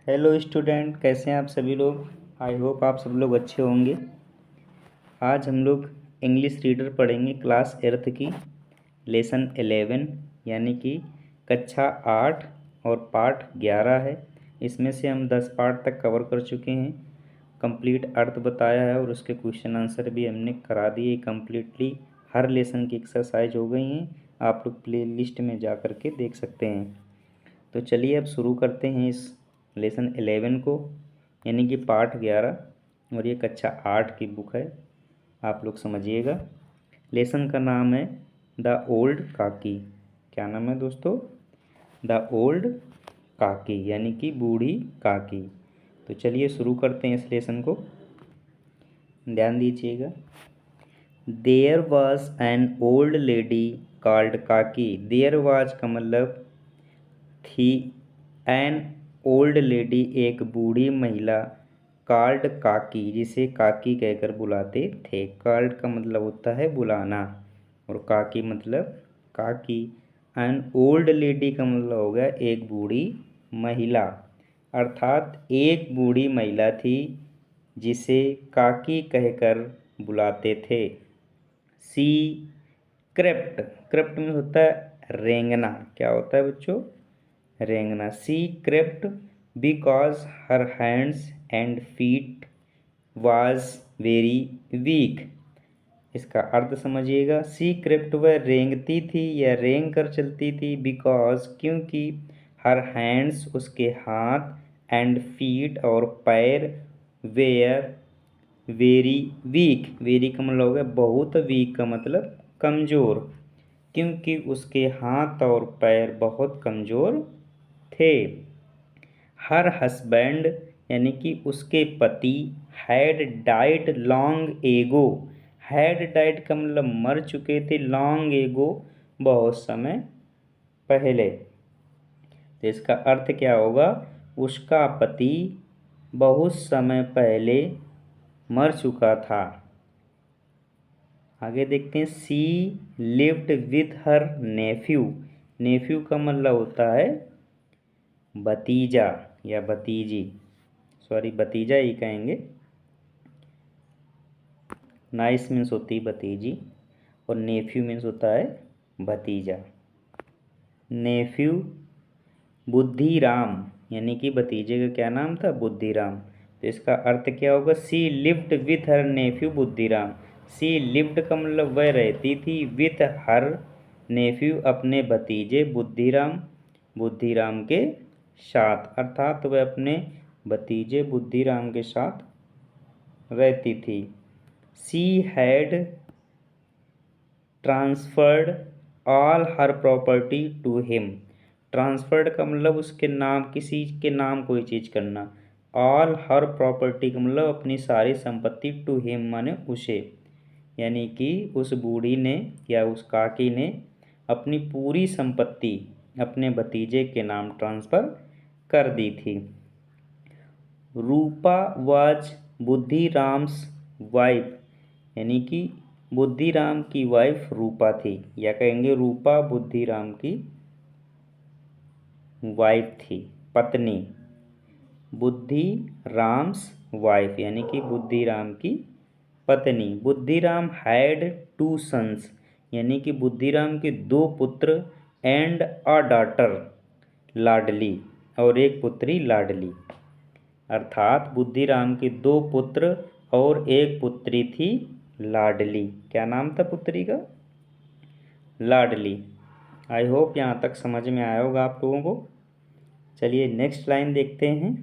Hello student, कैसे हैं आप सभी लोग। आई होप आप सब लोग अच्छे होंगे। आज हम लोग इंग्लिश रीडर पढ़ेंगे क्लास 8 की लेसन 11 यानी कि कक्षा 8 और पाठ 11 है। इसमें से हम 10 पार्ट तक कवर कर चुके हैं। कंप्लीट अर्थ बताया है और उसके क्वेश्चन आंसर भी हमने करा दिए कम्प्लीटली। हर लेसन की एक्सरसाइज हो गई हैं। आप लोग प्ले लिस्ट में जा कर के देख सकते हैं। तो चलिए अब शुरू करते हैं इस लेसन 11 को, यानी कि पाठ 11, और ये कक्षा 8 की बुक है। आप लोग समझिएगा। लेसन का नाम है द ओल्ड काकी। क्या नाम है दोस्तों? द ओल्ड काकी यानी कि बूढ़ी काकी। तो चलिए शुरू करते हैं इस लेसन को। ध्यान दीजिएगा। There was an old lady called Kaki. There was का मतलब थी। एन ओल्ड लेडी एक बूढ़ी महिला, कॉल्ड काकी जिसे काकी कहकर बुलाते थे। कॉल्ड का मतलब होता है बुलाना और काकी मतलब काकी। एन ओल्ड लेडी का मतलब हो गया एक बूढ़ी महिला, अर्थात एक बूढ़ी महिला थी जिसे काकी कहकर बुलाते थे। सी क्रेप्ट। क्रेप्ट में होता है रेंगना। क्या होता है बच्चों? रेंगना। She crept because her hands and feet was very weak. इसका अर्थ समझिएगा। सी क्रेप्ट वह रेंगती थी या रेंग कर चलती थी, बिकॉज क्योंकि हर हैंड्स उसके हाथ, एंड फीट और पैर, वेयर वेरी वीक। वेरी का मतलब हो गया बहुत, वीक का मतलब कमज़ोर, क्योंकि उसके हाथ और पैर बहुत कमज़ोर थे। हर हस्बैंड यानी कि उसके पति, had died long ago. Had died का मतलब मर चुके थे, लॉन्ग एगो बहुत समय पहले। तो इसका अर्थ क्या होगा? उसका पति बहुत समय पहले मर चुका था। आगे देखते हैं। She lived with her nephew. Nephew का मतलब होता है भतीजा या भतीजी। सॉरी, भतीजा ही कहेंगे। नाइस मीन्स होती है भतीजी और नेफ्यू मीन्स होता है भतीजा। नेफ्यू बुद्धिराम यानी कि भतीजे का क्या नाम था? बुद्धिराम। तो इसका अर्थ क्या होगा? She lived with her nephew Buddhiram. She lived का मतलब वह रहती थी, विथ हर नेफ्यू अपने भतीजे बुद्धिराम, बुद्धिराम के साथ, अर्थात वह अपने भतीजे बुद्धिराम के साथ रहती थी। She had transferred all her property to him. Transferred का मतलब उसके नाम, किसी के नाम कोई चीज़ करना। ऑल हर प्रॉपर्टी का मतलब अपनी सारी संपत्ति, टू हिम माने उसे, यानी कि उस बूढ़ी ने या उस काकी ने अपनी पूरी संपत्ति अपने भतीजे के नाम ट्रांसफ़र कर दी थी। रूपा वाज बुद्धिराम्स वाइफ, यानी कि बुद्धिराम की वाइफ रूपा थी, या कहेंगे रूपा बुद्धिराम की वाइफ थी, पत्नी। बुद्धिराम्स वाइफ यानी कि बुद्धिराम की पत्नी। बुद्धिराम हैड टू सन्स, यानी कि बुद्धिराम के दो पुत्र, एंड अ डॉटर लाडली, और एक पुत्री लाडली। अर्थात बुद्धिराम के दो पुत्र और एक पुत्री थी लाडली। क्या नाम था पुत्री का? लाडली। आई होप यहाँ तक समझ में आया होगा आप लोगों को। चलिए नेक्स्ट लाइन देखते हैं।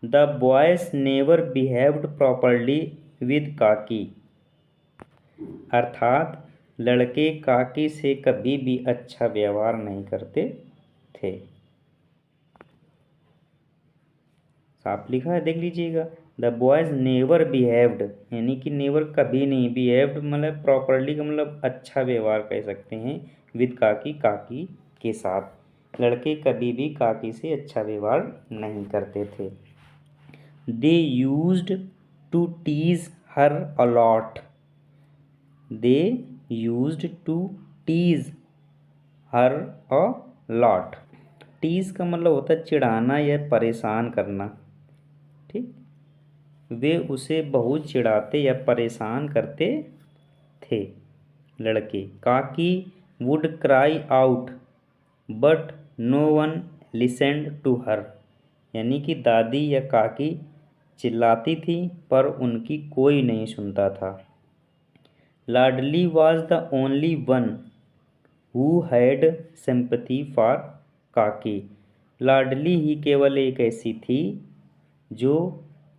The boys never behaved properly with काकी। अर्थात लड़के काकी से कभी भी अच्छा व्यवहार नहीं करते थे। साफ लिखा है, देख लीजिएगा। द बॉयज नेवर बिहेव्ड यानी कि नेवर कभी नहीं, बिहेव्ड मतलब प्रॉपरली का मतलब अच्छा व्यवहार कह सकते हैं, विद काकी काकी के साथ। लड़के कभी भी काकी से अच्छा व्यवहार नहीं करते थे। They used to tease her a lot. They used to tease her a lot. Tease का मतलब होता है चिढ़ाना या परेशान करना। ठीक, वे उसे बहुत चिढ़ाते या परेशान करते थे। लड़के, Kaki would cry out but no one listened to her, यानी कि दादी या काकी चिल्लाती थी पर उनकी कोई नहीं सुनता था। Ladli was the only one who had sympathy for Kaki, Ladli ही केवल एक ऐसी थी जो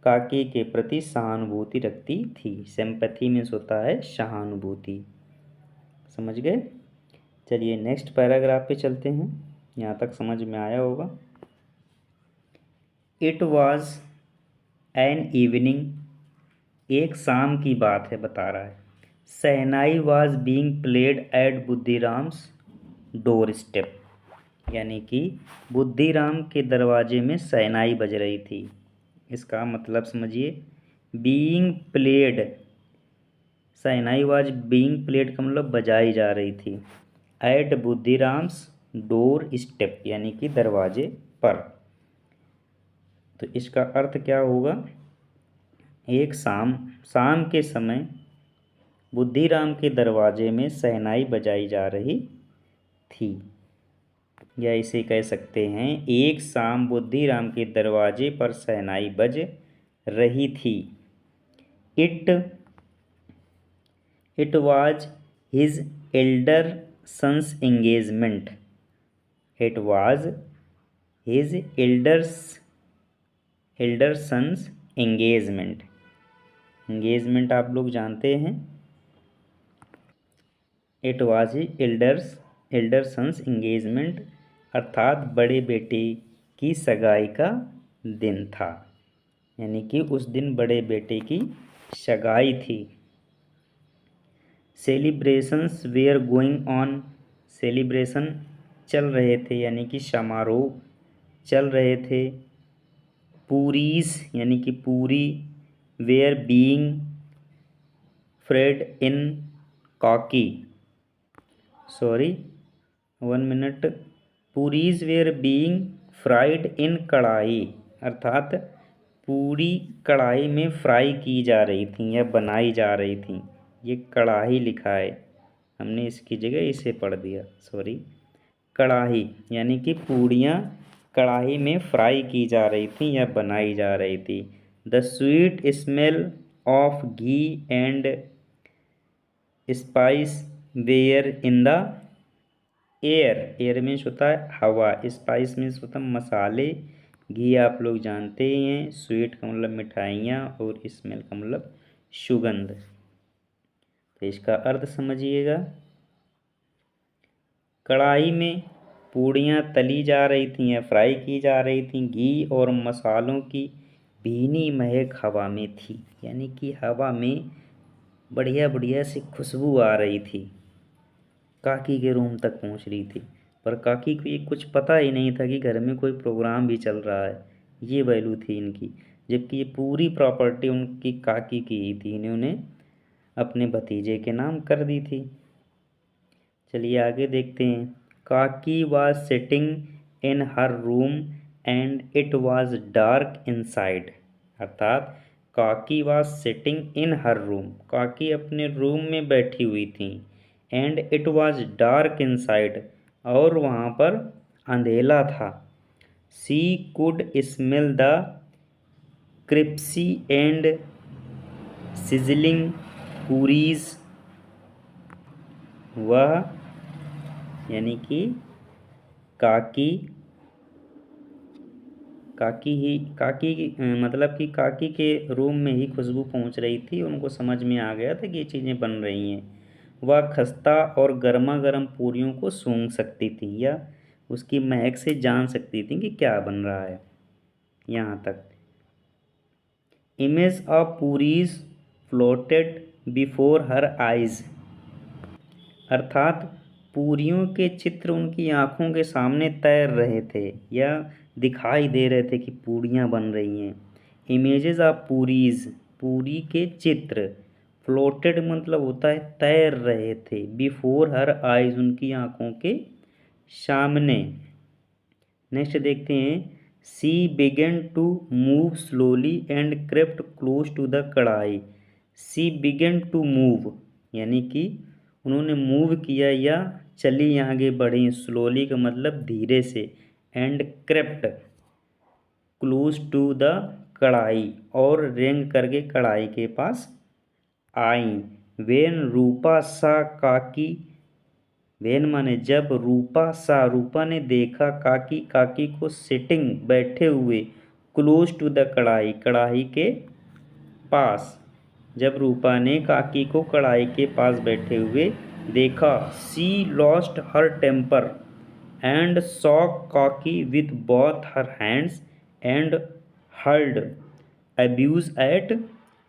काकी के प्रति सहानुभूति रखती थी। सिंपैथी मीन्स होता है सहानुभूति। समझ गए? चलिए नेक्स्ट पैराग्राफ पे चलते हैं। यहाँ तक समझ में आया होगा। इट वॉज एन इवनिंग, एक शाम की बात है बता रहा है। Shehnai was being played at Buddhiram's door step, यानी कि बुद्धिराम के दरवाजे में शहनाई बज रही थी। इसका मतलब समझिए, being played, shehnai was being played का मतलब बजाई जा रही थी। एट बुद्धिराम्स डोर स्टेप, यानी कि दरवाजे पर। तो इसका अर्थ क्या होगा? एक शाम के समय बुद्धिराम के दरवाजे में शहनाई बजाई जा रही थी, या इसे कह सकते हैं एक शाम बुद्धिराम के दरवाजे पर शहनाई बज रही थी। It was his elder son's engagement, it was his elder son's engagement. Engagement आप लोग जानते हैं। It was his elder son's engagement, अर्थात बड़े बेटे की सगाई का दिन था, यानी कि उस दिन बड़े बेटे की सगाई थी। Celebrations were going on, celebration चल रहे थे, यानी कि समारोह चल रहे थे। पूरीज, यानी कि पूरी, where being fried in Kaki, sorry 1 minute, puris were being fried in kadhai, अर्थात पूरी कढ़ाई में फ्राई की जा रही थी या बनाई जा रही थी। ये कढ़ाई लिखा है, हमने इसकी जगह इसे पढ़ दिया, सॉरी। कढ़ाई यानी कि पूड़ियाँ कढ़ाई में फ्राई की जा रही थी या बनाई जा रही थी। The sweet smell of ghee and spice were in the air, air means होता है हवा, स्पाइस मीन्स होता है मसाले, घी आप लोग जानते ही हैं, स्वीट का मतलब मिठाइयाँ और स्मेल का मतलब सुगंध। तो इसका अर्थ समझिएगा, कढ़ाई में पूड़ियाँ तली जा रही थी या फ्राई की जा रही थी, घी और मसालों की भीनी महक हवा में थी, यानी कि हवा में बढ़िया बढ़िया सी खुशबू आ रही थी, काकी के रूम तक पहुंच रही थी। पर काकी को ये कुछ पता ही नहीं था कि घर में कोई प्रोग्राम भी चल रहा है, ये वैल्यू थी इनकी। जबकि ये पूरी प्रॉपर्टी उनकी काकी की ही थी, इन्होंने अपने भतीजे के नाम कर दी थी। चलिए आगे देखते हैं। Kaki was sitting in her room and it was dark inside, अर्थात Kaki was sitting in her room, Kaki अपने रूम में बैठी हुई थी। And it was dark inside, और वहाँ पर अंधेला था। She could smell the crispy and sizzling puris, वह यानी कि काकी मतलब कि काकी के रूम में ही खुशबू पहुंच रही थी, उनको समझ में आ गया था कि ये चीज़ें बन रही हैं। वह खस्ता और गर्मा गर्म पूरियों को सूंघ सकती थी या उसकी महक से जान सकती थी कि क्या बन रहा है। यहाँ तक image of puris floated before her eyes, अर्थात पूरियों के चित्र उनकी आँखों के सामने तैर रहे थे या दिखाई दे रहे थे कि पूड़ियाँ बन रही हैं। इमेजेस ऑफ पूरीज, पूरी के चित्र, फ्लोटेड मतलब होता है तैर रहे थे, बिफोर हर आइज उनकी आँखों के सामने, नेक्स्ट देखते हैं, she began to move slowly and crept close to the kadhai. She began to move यानी कि उन्होंने मूव किया या चली आगे बढ़ी, स्लोली का मतलब धीरे से, and crept close to the kadhai और रेंग करके कढ़ाई के पास आई। वेन रूपा सा काकी, वेन माने जब, रूपा सा रूपा ने देखा, काकी काकी को सिटिंग बैठे हुए, क्लोज टू द कढ़ाई कढ़ाई के पास। जब रूपा ने काकी को कढ़ाई के पास बैठे हुए देखा, she lost her temper and saw Kaki with both her hands and heard abuse at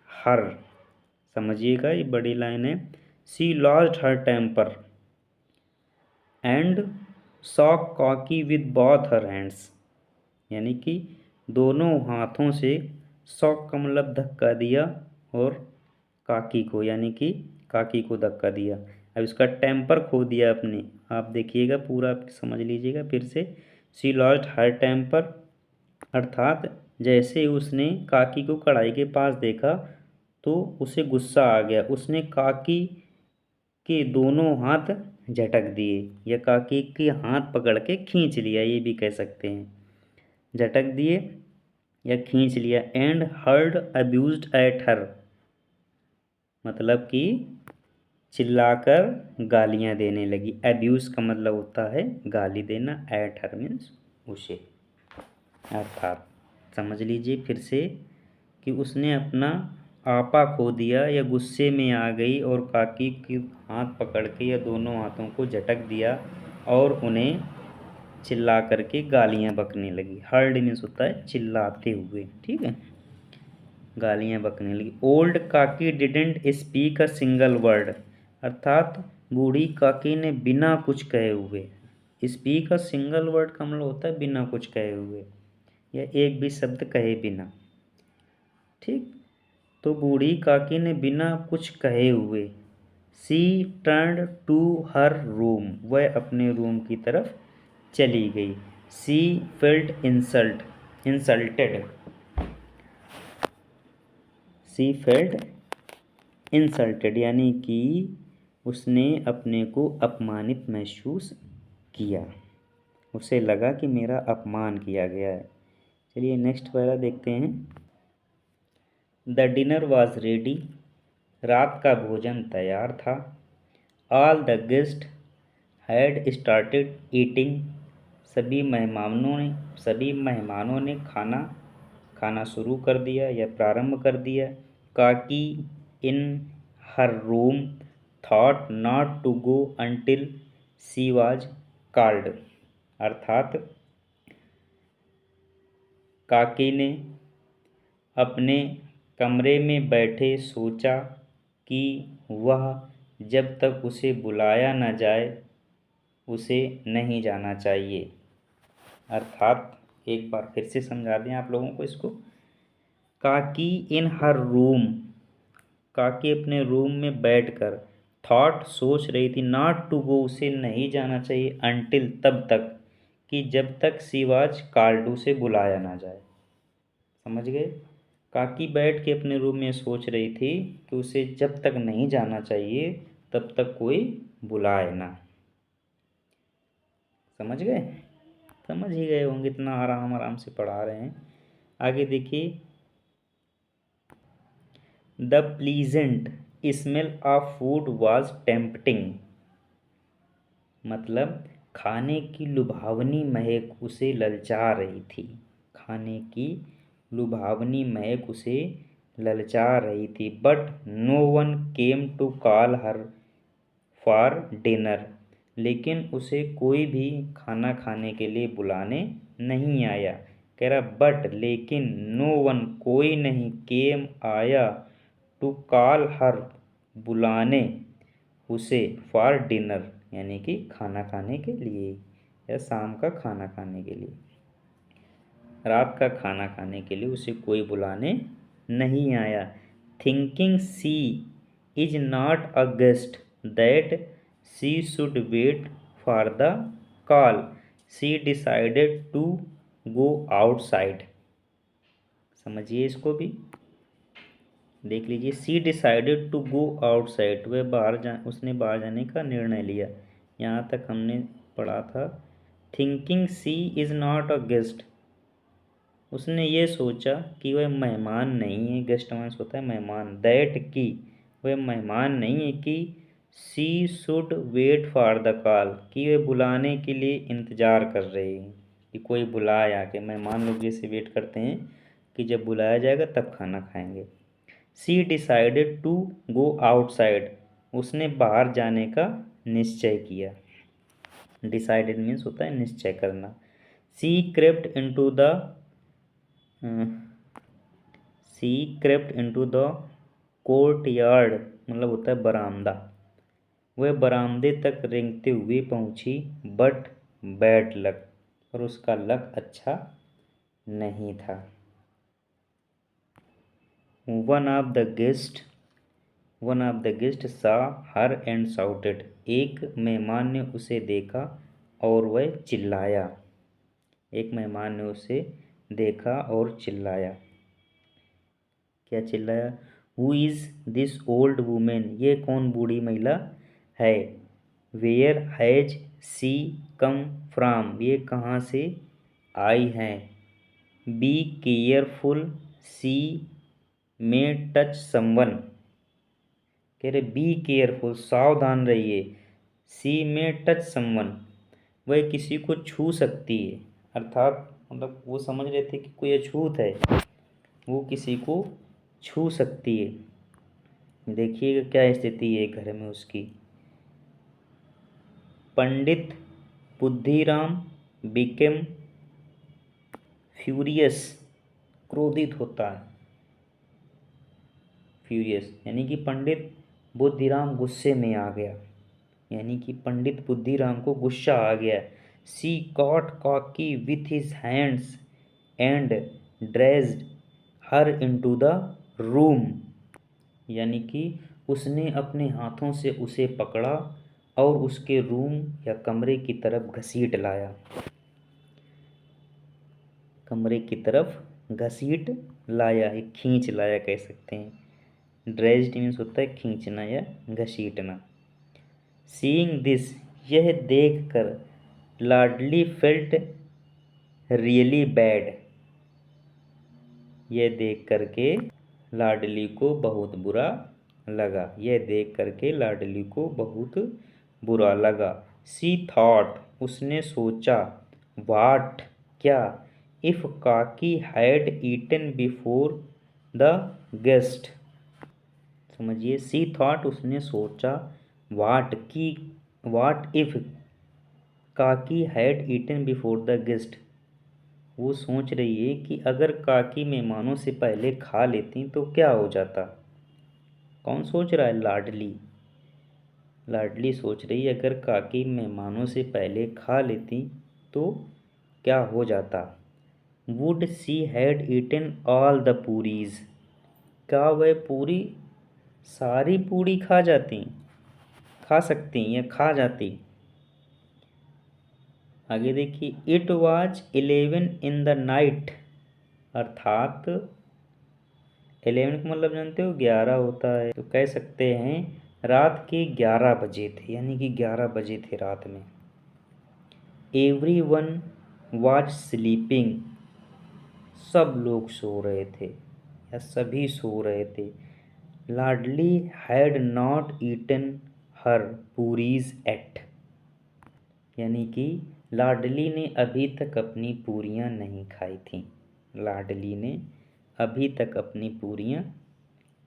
her. समझिएगा, ये बड़ी लाइन है। She lost her temper and saw Kaki with both her hands, यानी कि दोनों हाथों से सॉक का मतलब धक्का दिया और काकी को यानी कि काकी को धक्का दिया। अब इसका टेम्पर खो दिया अपने, आप देखिएगा पूरा समझ लीजिएगा फिर से। सी लॉस्ट हर टेम्पर अर्थात जैसे उसने काकी को कढ़ाई के पास देखा तो उसे गुस्सा आ गया, उसने काकी के दोनों हाथ झटक दिए या काकी के हाथ पकड़ के खींच लिया, ये भी कह सकते हैं, झटक दिए या खींच लिया। And heard abused at her मतलब कि चिल्लाकर गालियां देने लगी। अब्यूज का मतलब होता है गाली देना, एट हर मीन्स उसे, अर्थात समझ लीजिए फिर से कि उसने अपना आपा खो दिया या गुस्से में आ गई और काकी के हाथ पकड़ के या दोनों हाथों को झटक दिया और उन्हें चिल्ला करके गालियां बकने लगी। हर्ड मीन्स होता है चिल्लाते हुए, ठीक है, गालियां बकने लगी। ओल्ड काकी didn't speak a single word अर्थात बूढ़ी काकी ने बिना कुछ कहे हुए, स्पीक अ सिंगल वर्ड का मतलब होता है बिना कुछ कहे हुए या एक भी शब्द कहे बिना, ठीक। तो बूढ़ी काकी ने बिना कुछ कहे हुए, she turned to her room वह अपने रूम की तरफ चली गई। She felt insulted, she felt insulted यानी कि उसने अपने को अपमानित महसूस किया, उसे लगा कि मेरा अपमान किया गया है। चलिए नेक्स्ट पैरा देखते हैं। द डिनर वॉज रेडी रात का भोजन तैयार था। All the guest had started eating सभी मेहमानों ने खाना शुरू कर दिया या प्रारंभ कर दिया। Kaki in her room thought not to go until she was called अर्थात काकी ने अपने कमरे में बैठे सोचा कि वह जब तक उसे बुलाया न जाए उसे नहीं जाना चाहिए। अर्थात एक बार फिर से समझा दें आप लोगों को इसको। काकी इन हर रूम, काकी अपने रूम में बैठकर, थॉट सोच रही थी, नॉट टू गो उसे नहीं जाना चाहिए, अंटिल तब तक कि जब तक शिवाज कार्डू से बुलाया ना जाए। समझ गए, काकी बैठ के अपने रूम में सोच रही थी कि उसे जब तक नहीं जाना चाहिए तब तक कोई बुलाए ना। समझ गए, समझ ही गए होंगे, इतना आराम आराम से पढ़ा रहे हैं। आगे देखिए, the pleasant smell of food was tempting मतलब खाने की लुभावनी महक उसे ललचा रही थी, खाने की लुभावनी महक उसे ललचा रही थी। But no one came to call her for dinner लेकिन उसे कोई भी खाना खाने के लिए बुलाने नहीं आया। कह रहा बट लेकिन नो वन कोई नहीं, केम आया, टू कॉल हर बुलाने उसे, फॉर डिनर यानी कि खाना खाने के लिए या शाम का खाना खाने के लिए, रात का खाना खाने के लिए उसे कोई बुलाने नहीं आया। Thinking she is not a guest that she should wait for the call she decided to go outside. समझिए इसको भी, देख लीजिए। She decided to go outside, वह उसने बाहर जाने का निर्णय लिया। यहाँ तक हमने पढ़ा था। Thinking she is not a guest, उसने ये सोचा कि वह मेहमान नहीं है। गेस्ट मीन्स होता है मेहमान। दैट की वह मेहमान नहीं है कि she should wait for the call, कि वे बुलाने के लिए इंतज़ार कर रहे हैं कि कोई बुलाए आके। मेहमान लोग जैसे वेट करते हैं कि जब बुलाया जाएगा तब खाना खाएंगे। She decided to go outside, उसने बाहर जाने का निश्चय किया। डिसाइडेड मीन्स होता है निश्चय करना। She crept into the she crept into the court yard, मतलब होता है बरामदा। वह बरामदे तक रेंगते हुए पहुंची। बट बैड लक, और उसका लक अच्छा नहीं था। वन ऑफ द गेस्ट सा हर एंड साउटेड, एक मेहमान ने उसे देखा और वह चिल्लाया। एक मेहमान ने उसे देखा और चिल्लाया। क्या चिल्लाया? Who is this old women, ये कौन बूढ़ी महिला है? Where has she come from, ये कहाँ से आई हैं? बी केयरफुल, सी में टच समवन, कह रहे बी केयरफुल, सावधान रहिए। सी में टच समवन, वह किसी को छू सकती है। अर्थात मतलब वो समझ रहे थे कि कोई अछूत है, वो किसी को छू सकती है। देखिएगा क्या स्थिति है घर में उसकी। पंडित बुद्धिराम बिकेम फ्यूरियस, क्रोधित होता है। फ्यूरियस यानी कि पंडित बुद्धिराम गुस्से में आ गया, यानी कि पंडित बुद्धिराम को गुस्सा आ गया। She caught Kaki with his hands and dragged her into the room, यानी कि उसने अपने हाथों से उसे पकड़ा और उसके रूम या कमरे की तरफ घसीट लाया। कमरे की तरफ घसीट लाया, एक खींच लाया कह सकते हैं। ड्रेज्ड मीन्स होता है खींचना या घसीटना। सीइंग दिस, यह देखकर लाडली फेल्ट रियली बैड, यह देख करके लाडली को बहुत बुरा लगा। यह देख करके लाडली को बहुत बुरा लगा। सी थॉट, उसने सोचा। वाट, क्या? If Kaki had eaten before the guest, समझिए। सी थॉट, उसने सोचा। वाट की, what if Kaki had eaten before the guest, वो सोच रही है कि अगर काकी मेहमानों से पहले खा लेती तो क्या हो जाता। कौन सोच रहा है? लाडली। लाडली सोच रही है अगर काकी मेहमानों से पहले खा लेती तो क्या हो जाता। Would she had eaten all the puris, क्या वह पूरी सारी पूरी खा जाती, खा सकती या खा जाती। आगे देखिए। It was 11 in the night, अर्थात 11 का मतलब जानते हो 11 होता है, तो कह सकते हैं रात के 11 बजे थे, यानी कि 11 बजे थे रात में। एवरी वन वॉज स्लीपिंग, सब लोग सो रहे थे या सभी सो रहे थे। Ladli had not eaten her puris at, यानी कि लाडली ने अभी तक अपनी पूरियां नहीं खाई थीं। लाडली ने अभी तक अपनी पूरियां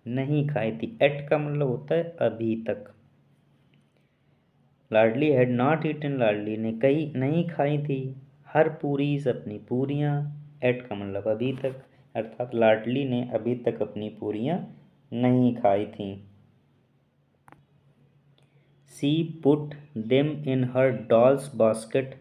नहीं खाई थी। एट का मतलब होता है अभी तक। लाडली हैड नॉट ईटन, लाडली ने कई नहीं खाई थी। हर पूरीज, अपनी पूरियां। एट का मतलब अभी तक, अर्थात लाडली ने अभी तक अपनी पूरियां नहीं खाई थीं। She put them in her doll's basket,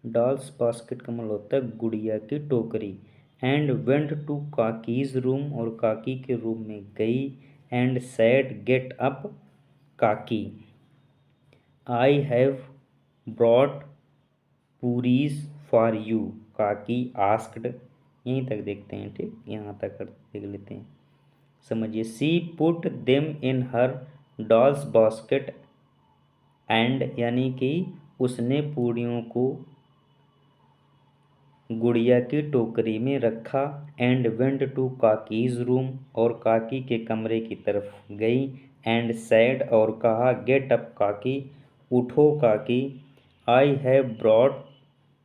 doll's basket का मतलब होता है गुड़िया की टोकरी। And went to Kaki's room, और काकी के रूम में गई। एंड सैड गेट अप काकी, I have brought puris for you, काकी आस्क्ड। यहीं तक देखते हैं, ठीक, यहाँ तक देख लेते हैं, समझिए। She put them in her doll's basket and, यानी कि उसने पूड़ियों को गुड़िया की टोकरी में रखा। And went to Kaki's room, और काकी के कमरे की तरफ गई। एंड सैड, और कहा, गेट अप काकी, उठो Kaki. I have brought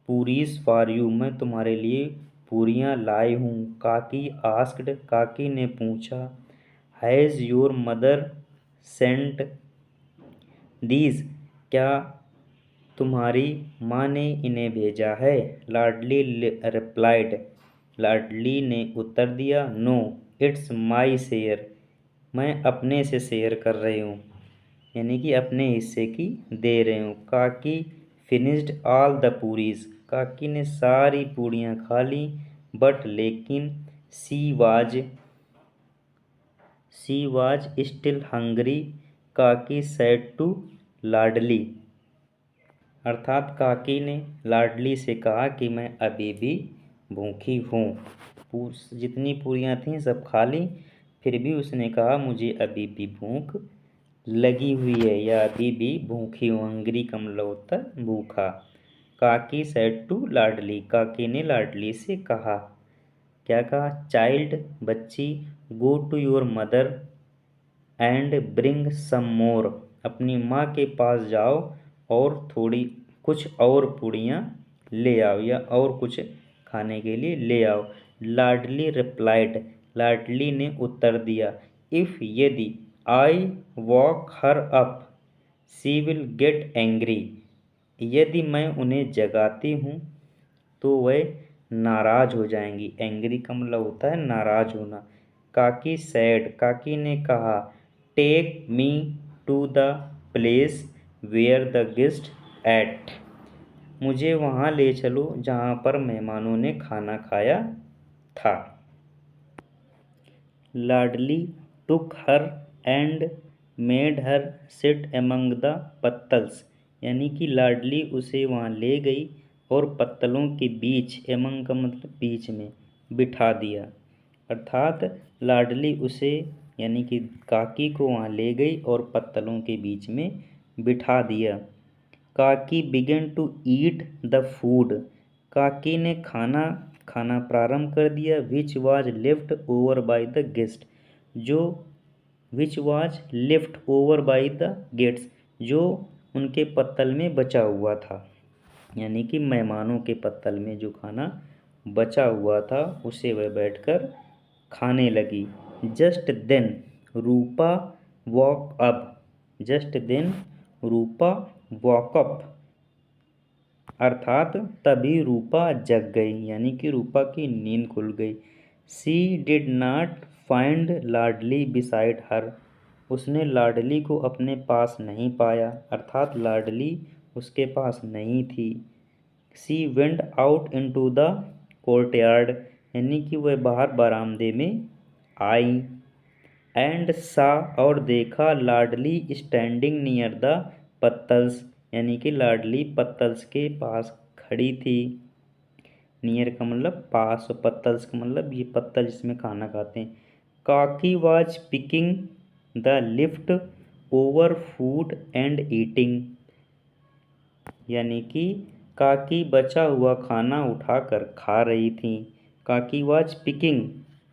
puris for you, मैं तुम्हारे लिए पूरियाँ लाई हूँ। काकी आस्क्ड, काकी ने पूछा, has your mother sent these, क्या तुम्हारी माँ ने इन्हें भेजा है? लाडली रिप्लाइड, लाडली ने उत्तर दिया, नो इट्स माई शेयर, मैं अपने से शेयर कर रही हूँ, यानी कि अपने हिस्से की दे रही हूँ। काकी finished all the puris, Kaki ने सारी पूड़ियाँ खा ली। बट लेकिन शी वाज स्टिल हंग्री, काकी सेड टू लाडली, अर्थात काकी ने लाडली से कहा कि मैं अभी भी भूखी हूँ। जितनी पूरियाँ थीं सब खा ली, फिर भी उसने कहा मुझे अभी भी भूख लगी हुई है, या अभी भी भूखी हूँ। हंगरी का मतलब होता है भूखा। काकी सेड टू लाडली, काकी ने लाडली से कहा, क्या कहा? चाइल्ड, बच्ची, go to your mother and bring some more, अपनी माँ के पास जाओ और थोड़ी कुछ और पूड़ियाँ ले आओ, या और कुछ खाने के लिए ले आओ। लाडली रिप्लाइड, लाडली ने उत्तर दिया, इफ़, यदि, I walk her up she will get angry, यदि मैं उन्हें जगाती हूँ तो वह नाराज हो जाएंगी। एंग्री का मतलब होता है नाराज होना। काकी सैड, काकी ने कहा, take me to the place where the guest ate, मुझे वहाँ ले चलो जहाँ पर मेहमानों ने खाना खाया था। Ladli took her and made her sit among the pattals, यानी कि लाडली उसे वहाँ ले गई और पत्तलों के बीच, एमंग का मतलब बीच में, बिठा दिया। अर्थात लाडली उसे, यानी कि काकी को वहाँ ले गई और पत्तलों के बीच में बिठा दिया। Kaki began to eat the food, Kaki ने खाना खाना प्रारंभ कर दिया। Which was left over by the guest, जो which was left over by the guests, जो उनके पत्तल में बचा हुआ था, यानी कि मेहमानों के पत्तल में जो खाना बचा हुआ था उसे वह बैठकर खाने लगी। जस्ट देन रूपा वॉक अप, जस्ट देन रूपा वॉक अप, अर्थात तभी रूपा जग गई, यानी कि रूपा की नींद खुल गई। She did not find Ladli beside her, उसने लाडली को अपने पास नहीं पाया, अर्थात लाडली उसके पास नहीं थी। She went out into the courtyard, यानी कि वह बाहर बरामदे में आई। एंड सा, और देखा, लाडली स्टैंडिंग नियर द पत्तल्स, यानी कि लाडली पत्तल्स के पास खड़ी थी। नियर का मतलब पास, और पत्तल्स का मतलब ये पत्तल जिसमें खाना खाते हैं। Kaki was picking the lift over food and eating, यानी कि काकी बचा हुआ खाना उठाकर खा रही थी। काकी वाज पिकिंग,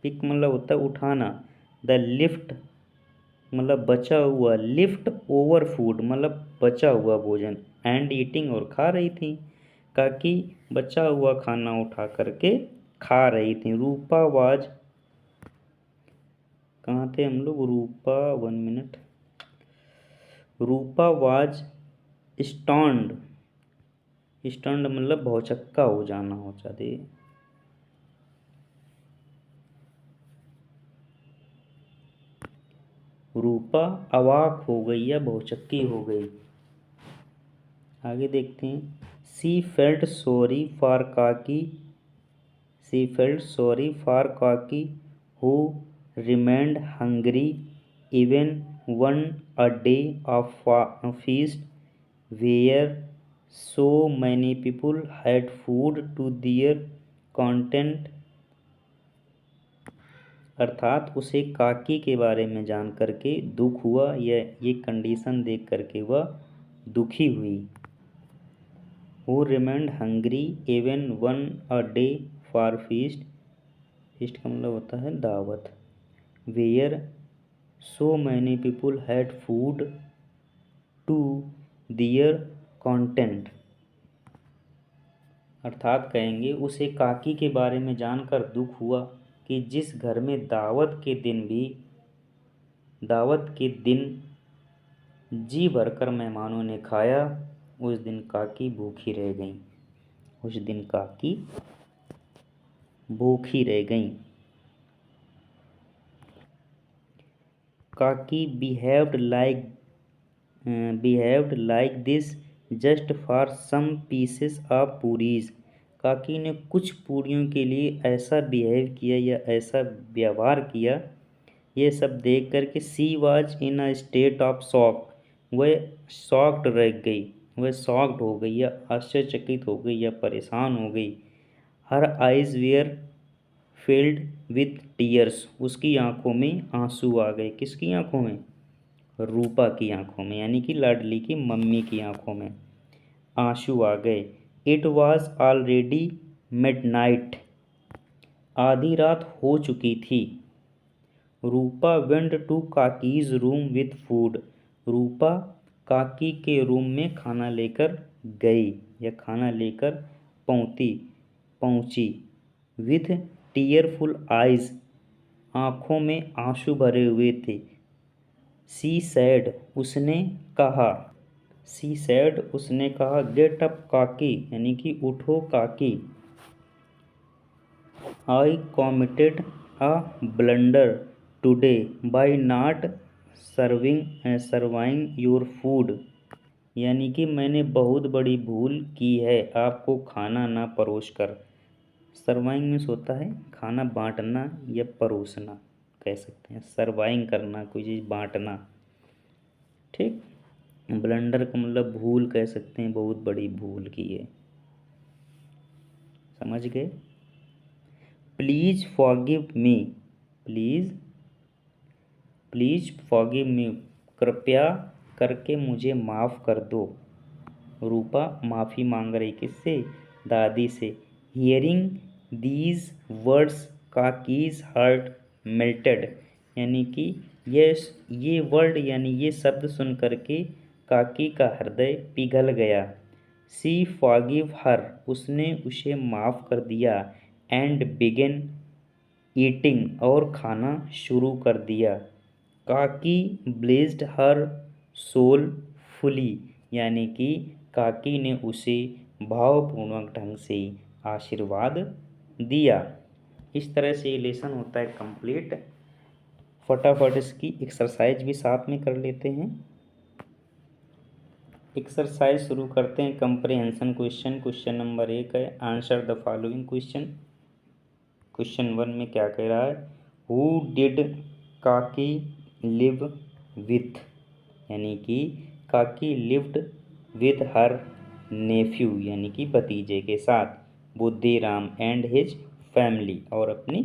पिक मतलब होता है उठाना, द लिफ्ट मतलब बचा हुआ, लिफ्ट ओवर फूड मतलब बचा हुआ भोजन, एंड ईटिंग और खा रही थी। काकी बचा हुआ खाना उठा करके खा रही थी। रूपा वाज, कहाँ थे हम लोग? रूपा, 1 मिनट। रूपा वाज स्टॉन्ड, स्टंड मतलब भौचक्का हो जाना हो जाते। रूपा अवाक हो गई या भौचक्की हो गई। आगे देखते हैं। सी felt sorry for Kaki, she felt sorry for Kaki who remained hungry even on a day of feast where so many people had food to their content, अर्थात उसे काकी के बारे में जान करके दुख हुआ या ये कंडीशन देख करके वह दुखी हुई। Who remained hungry even one a day for feast, feast का मतलब होता है दावत, where so many people had food to their content, अर्थात कहेंगे उसे काकी के बारे में जानकर दुख हुआ कि जिस घर में दावत के दिन जी भरकर मेहमानों ने खाया, उस दिन काकी भूखी रह गई, उस दिन काकी भूखी रह गई। Kaki behaved like this just for some pieces of puris, Kaki ने कुछ पूरियों के लिए ऐसा बिहेव किया या ऐसा व्यवहार किया, ये सब देख कर के she was in a state of shock, वह शॉक्ड रह गई, वह शॉक्ड हो गई या आश्चर्यचकित हो गई या परेशान हो गई। Her eyes were filled with tears, उसकी आंखों में आंसू आ गए, किसकी आंखों में? रूपा की आंखों में, यानी कि लाडली की मम्मी की आंखों में आंसू आ गए। इट वॉज ऑलरेडी मिडनाइट, आधी रात हो चुकी थी। Rupa went to Kaki's room with food, Rupa Kaki के रूम में खाना लेकर गई या खाना लेकर पहुंची। विथ टीयरफुल आइज, आंखों में आंसू भरे हुए थे। सी सैड, उसने कहा, सी सैड उसने कहा, गेट अप काकी, यानी कि उठो Kaki. I committed a blunder today by not serving your food, यानी कि मैंने बहुत बड़ी भूल की है आपको खाना ना परोस कर। सर्वाइंग में होता है खाना बांटना या परोसना, कह सकते हैं सर्वाइंग करना, कोई चीज़ बांटना, ठीक। ब्लंडर का मतलब भूल कह सकते हैं, बहुत बड़ी भूल की है, समझ गए। Please forgive me, please forgive me, कृपया करके मुझे माफ़ कर दो। रूपा माफ़ी मांग रही, किससे? दादी से। Hearing these words Kaki's heart melted, यानी कि ये वर्ड यानी ये शब्द सुन करके काकी का हृदय पिघल गया। सी फॉरगिव हर, उसने उसे माफ़ कर दिया। एंड बिगन ईटिंग, और खाना शुरू कर दिया। काकी ब्लेस्ड हर सोल फुली, यानी कि काकी ने उसे भावपूर्वक ढंग से आशीर्वाद दिया। इस तरह से ये लेसन होता है कंप्लीट। फटाफट इसकी एक्सरसाइज भी साथ में कर लेते हैं। एक्सरसाइज शुरू करते हैं। कंप्रिहेंशन क्वेश्चन, क्वेश्चन नंबर 1 है, answer the following question. Question 1 में क्या कह रहा है? हु डिड काकी लिव विथ, यानी कि काकी लिव्ड विथ हर नेफ्यू, यानी कि भतीजे के साथ, बुद्धिराम एंड हिज फैमिली, और अपनी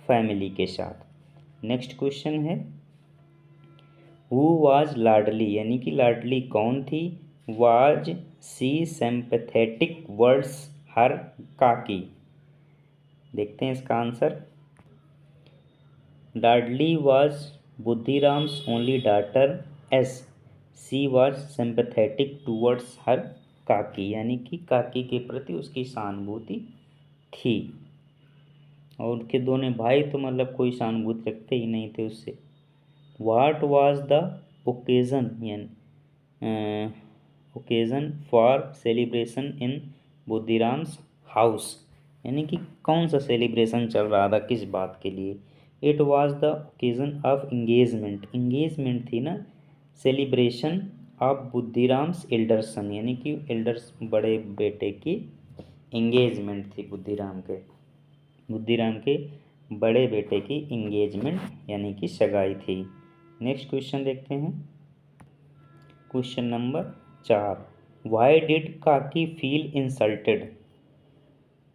फैमिली के साथ। नेक्स्ट क्वेश्चन है, हु वाज लाडली, यानी कि लाडली कौन थी? Was she sympathetic words her Kaki. देखते हैं इसका answer. Ladli was Buddhiram's only daughter, as she was sympathetic towards her Kaki, यानी कि काकी के प्रति उसकी सहानुभूति थी। और उनके दोनों भाई तो मतलब कोई सहानुभूति रखते ही नहीं थे उससे। What was the occasion for celebration in Buddhiram's house, यानी कि कौन सा सेलिब्रेशन चल रहा था, किस बात के लिए? It was the occasion of engagement, engagement थी ना, सेलिब्रेशन ऑफ बुद्धिराम्स एल्डर सन, यानी कि एल्डर्स बड़े बेटे की इंगेजमेंट थी, बुद्धिराम के बड़े बेटे की इंगेजमेंट, यानी कि सगाई थी। नेक्स्ट क्वेश्चन देखते हैं, क्वेश्चन नंबर 4। वाई डिड काकी फील इंसल्टेड,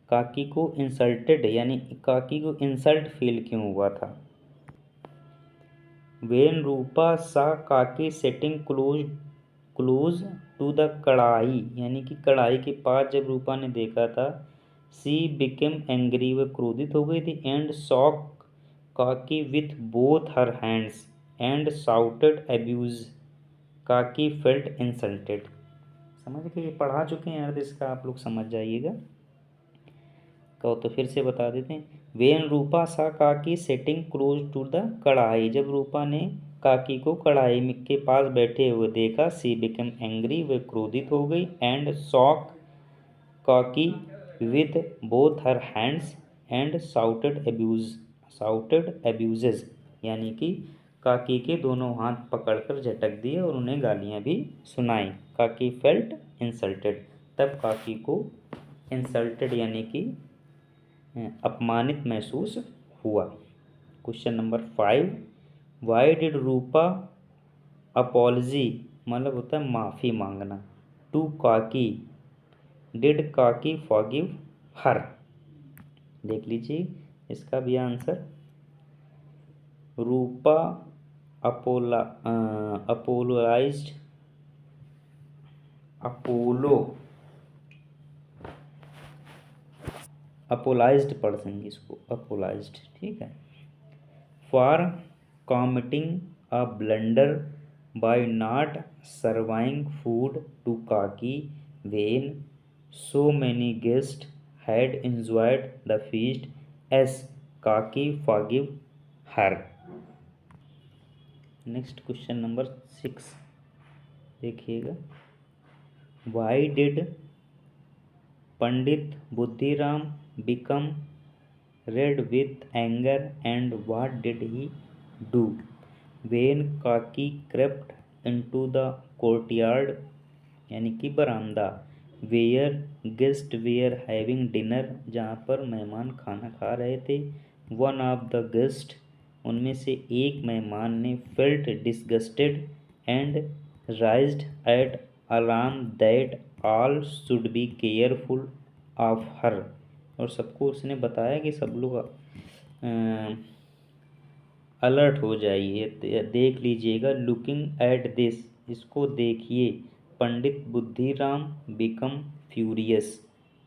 काकी को इंसल्टेड यानी काकी को इंसल्ट फील क्यों हुआ था। When Rupa saw Kaki sitting close close to the kadhai यानी कि कढ़ाई के पास जब रूपा ने देखा था, सी बिकेम एंग्री, वह क्रोधित हो गई थी, and shook Kaki with both her hands and shouted abuse, काकी फेल्ट इंसल्टेड। समझ गए, पढ़ा चुके हैं यार, इसका आप लोग समझ जाइएगा। कहो तो फिर से बता देते हैं। When Rupa saw Kaki sitting close to the कढ़ाई, जब रूपा ने काकी को कढ़ाई के पास बैठे हुए देखा, सी बिकम एंग्री, वे क्रोधित हो गई, and shook Kaki with both her hands and shouted abuses यानी कि काकी के दोनों हाथ पकड़कर झटक दिए और उन्हें गालियां भी सुनाई। काकी फेल्ट इंसल्टेड, तब काकी को इंसल्टेड यानी कि अपमानित महसूस हुआ। Question number 5, why did Rupa apology मतलब होता है माफ़ी मांगना, टू काकी, डिड काकी फॉरगिव हर। देख लीजिए इसका भी आंसर। रूपा अपोलोजाइज्ड अपोलाइज्ड पढ़ देंगे इसको, अपोलाइज्ड, ठीक है। For committing a blunder by not serving food to Kaki when so many guest had enjoyed the feast as Kaki forgave her. Next question number 6 देखिएगा। Why did Pandit Buddhiram become red with anger and what did he do when Kaki crept into the courtyard यानी कि बरामदा, where guest were having dinner जहाँ पर मेहमान खाना खा रहे थे। वन ऑफ द गेस्ट उनमें से एक मेहमान ने felt disgusted and raised at alarm that all should be careful of her, और सबको उसने बताया कि सब लोग अलर्ट हो जाइए, देख लीजिएगा। लुकिंग एट दिस, इसको देखिए। पंडित बुद्धिराम बिकम फ्यूरियस,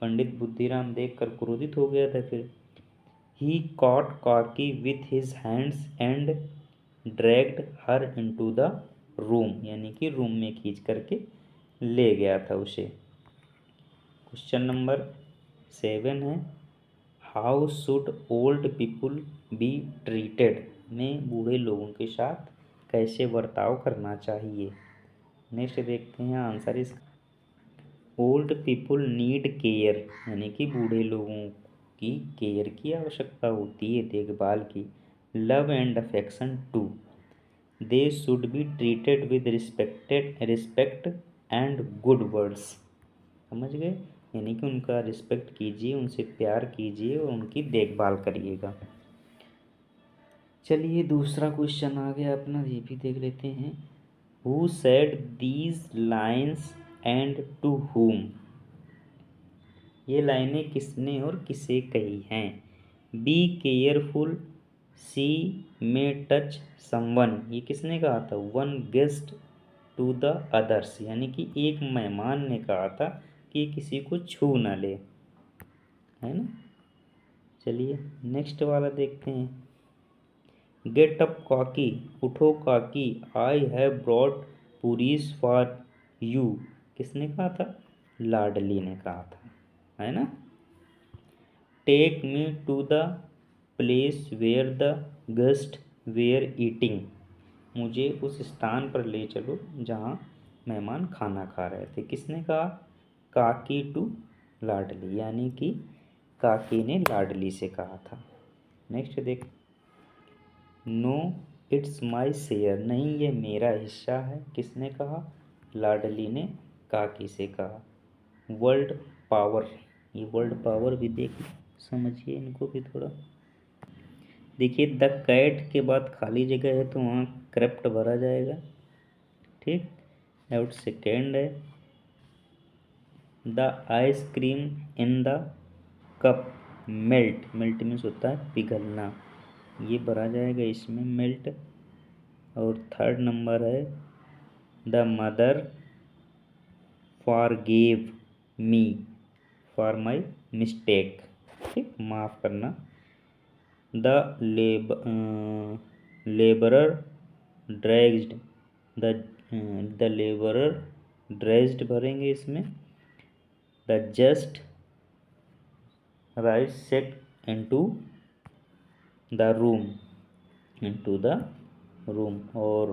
पंडित बुद्धिराम देखकर क्रोधित हो गया था। फिर ही कॉट काकी with his hands and dragged her into the room यानी कि रूम में खींच करके ले गया था उसे। क्वेश्चन नंबर 7 है, how should old people be treated, में बूढ़े लोगों के साथ कैसे बर्ताव करना चाहिए। नेक्स्ट देखते हैं आंसर इसका। ओल्ड पीपुल नीड केयर यानी कि बूढ़े लोगों की केयर की आवश्यकता होती है, देखभाल की। Love and affection to, they should be treated with respect and good words. समझ गए, यानी कि उनका रिस्पेक्ट कीजिए, उनसे प्यार कीजिए और उनकी देखभाल करिएगा। चलिए दूसरा क्वेश्चन आ गया अपना, ये भी देख लेते हैं। Who said these lines and to whom, ये लाइनें किसने और किसे कही हैं। बी केयरफुल, सी में टच समवन, ये किसने कहा था। One guest to the others, यानी कि एक मेहमान ने कहा था कि किसी को छू ना ले, है ना। चलिए नेक्स्ट वाला देखते हैं। गेट अप काकी, उठो Kaki, I have brought puris for you, किसने कहा था। लाडली ने कहा था, है ना। Take me to the place where the guest were eating, मुझे उस स्थान पर ले चलो जहाँ मेहमान खाना खा रहे थे, किसने कहा। काकी टू लाडली, यानी कि काकी ने लाडली से कहा था। नेक्स्ट देख। नो इट्स माई शेयर, नहीं ये मेरा हिस्सा है, किसने कहा। लाडली ने काकी से कहा। वर्ल्ड पावर, ये वर्ल्ड पावर भी देख समझिए इनको भी थोड़ा। देखिए द कैट के बाद खाली जगह है तो वहाँ क्रेप्ट भरा जाएगा, ठीक। आउट सेकेंड है the ice cream in the cup melt, melt means होता है पिघलना, ये भरा जाएगा इसमें मेल्ट। और थर्ड नंबर है the mother forgave me for my mistake, ठीक, माफ़ करना। The labourer dragged, the labourer dressed भरेंगे इसमें। The just right set into the room, into the room. और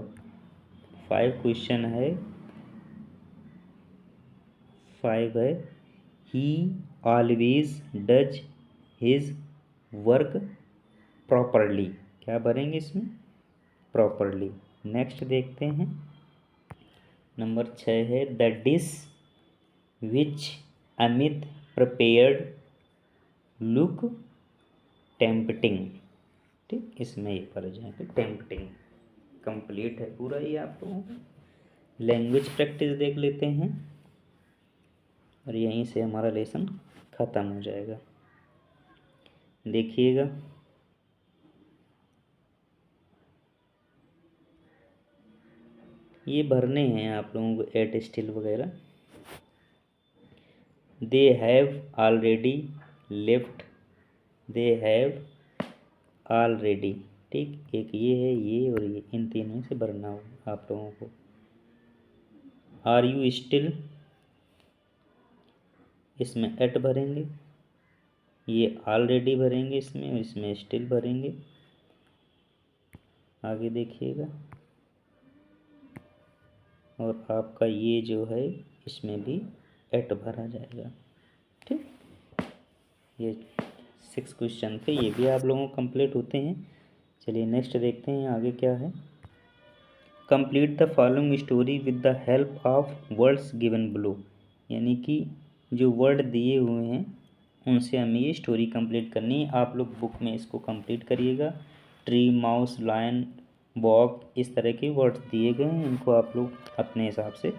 5 क्वेश्चन है, 5 है ही always does his work properly, क्या भरेंगे इसमें, प्रॉपरली। नेक्स्ट देखते हैं, नंबर 6 है the dish which Amit prepared look tempting, ठीक, इसमें ये पढ़ जाएगा टेम्पटिंग। कंप्लीट है पूरा ये आप लोगों का। लैंग्वेज प्रैक्टिस देख लेते हैं और यहीं से हमारा लेसन ख़त्म हो जाएगा। देखिएगा, ये भरने हैं आप लोगों को एट स्टिल वगैरह। They have already left, they have already, ठीक, एक ये है, ये और ये, इन तीनों से भरना होगा आप लोगों को। आर यू स्टिल, इसमें एट भरेंगे, ये ऑलरेडी भरेंगे इसमें, और इसमें स्टिल भरेंगे। आगे देखिएगा, और आपका ये जो है इसमें भी एट भरा जाएगा, ठीक। ये 6 क्वेश्चन थे, ये भी आप लोगों को कंप्लीट होते हैं। चलिए नेक्स्ट देखते हैं आगे क्या है। Complete the following story with the help of words given below, यानी कि जो वर्ड दिए हुए हैं उनसे हमें ये स्टोरी कंप्लीट करनी है। आप लोग बुक में इसको कंप्लीट करिएगा। ट्री, माउस, लायन, बॉग, इस तरह के वर्ड्स दिए गए हैं, इनको आप लोग अपने हिसाब से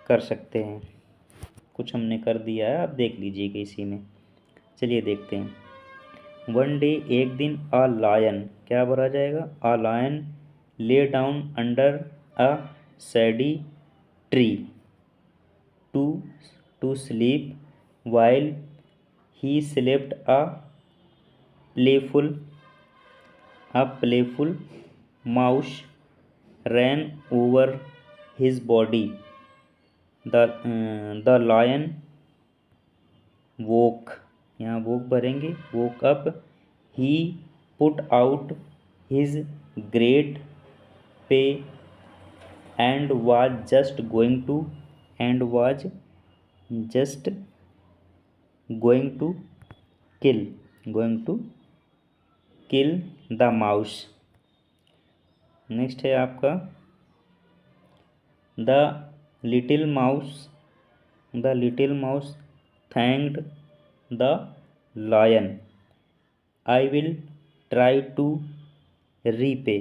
कर सकते हैं। कुछ हमने कर दिया है, आप देख लीजिएगा इसी में। चलिए देखते हैं। वन डे, एक दिन, अ लायन, क्या भरा जाएगा, a lion lay down under a shady tree to to sleep while he slept playful a playful mouse ran over his body. The lion woke, यहाँ woke भरेंगे, woke up, he put out his great paw and was just going to kill kill the mouse। Next है आपका the little mouse thanked the lion, I will try to repay,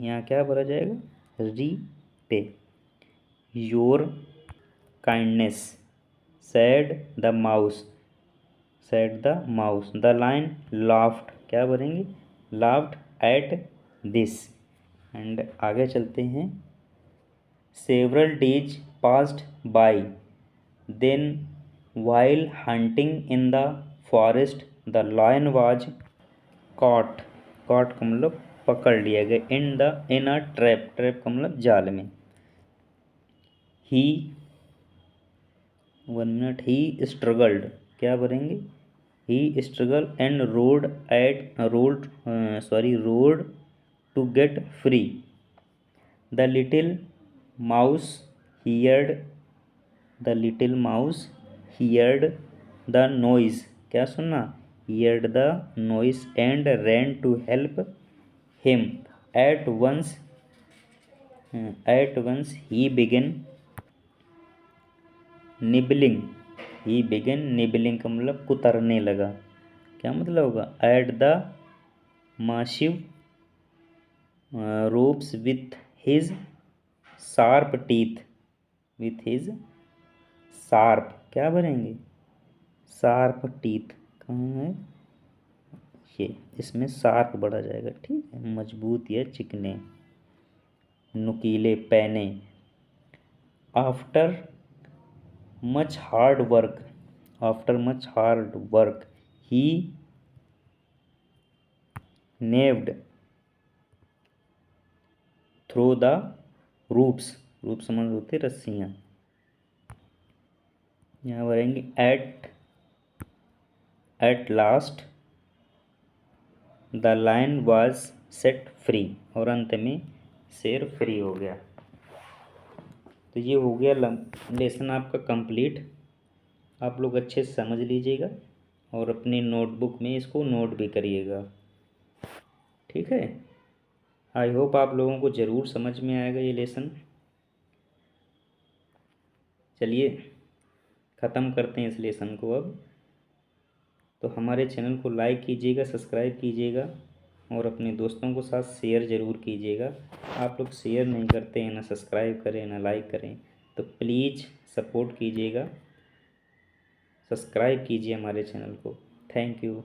यहाँ क्या भरा जाएगा, repay your kindness, said the mouse, the lion laughed, क्या भरेंगे, laughed at this. And आगे चलते हैं। Several days passed by, then while hunting in the forest the lion was caught का मतलब पकड़ लिया गया, इन अ ट्रैप का मतलब जाल में। ही, 1 मिनट, ही स्ट्रगल्ड, क्या भरेंगे, he struggle and roared to get free. The little mouse heard the noise, क्या सुना, heard the noise and ran to help him. At once he began nibbling, का मतलब कुतरने लगा, क्या मतलब होगा, at the massive ropes with his sharp teeth, with his sharp, क्या भरेंगे, शार्प टीथ। कहाँ है ये, इसमें शार्प बढ़ा जाएगा, ठीक है, मजबूत या चिकने, नुकीले, पैने। After much hard work, after much hard work he gnawed through the ropes, rope समझ होते रस्सियाँ, यहाँ भरेंगे at last the lion was set free, और अंत में शेर फ्री हो गया। तो ये हो गया लेसन आपका कंप्लीट। आप लोग अच्छे से समझ लीजिएगा और अपनी नोटबुक में इसको नोट भी करिएगा, ठीक है। आई होप आप लोगों को ज़रूर समझ में आएगा ये लेसन। चलिए ख़त्म करते हैं इस लेसन को अब। तो हमारे चैनल को लाइक कीजिएगा, सब्सक्राइब कीजिएगा और अपने दोस्तों के साथ शेयर ज़रूर कीजिएगा। आप लोग शेयर नहीं करते हैं, ना सब्सक्राइब करें ना लाइक करें, तो प्लीज़ सपोर्ट कीजिएगा, सब्सक्राइब कीजिए हमारे चैनल को। Thank you.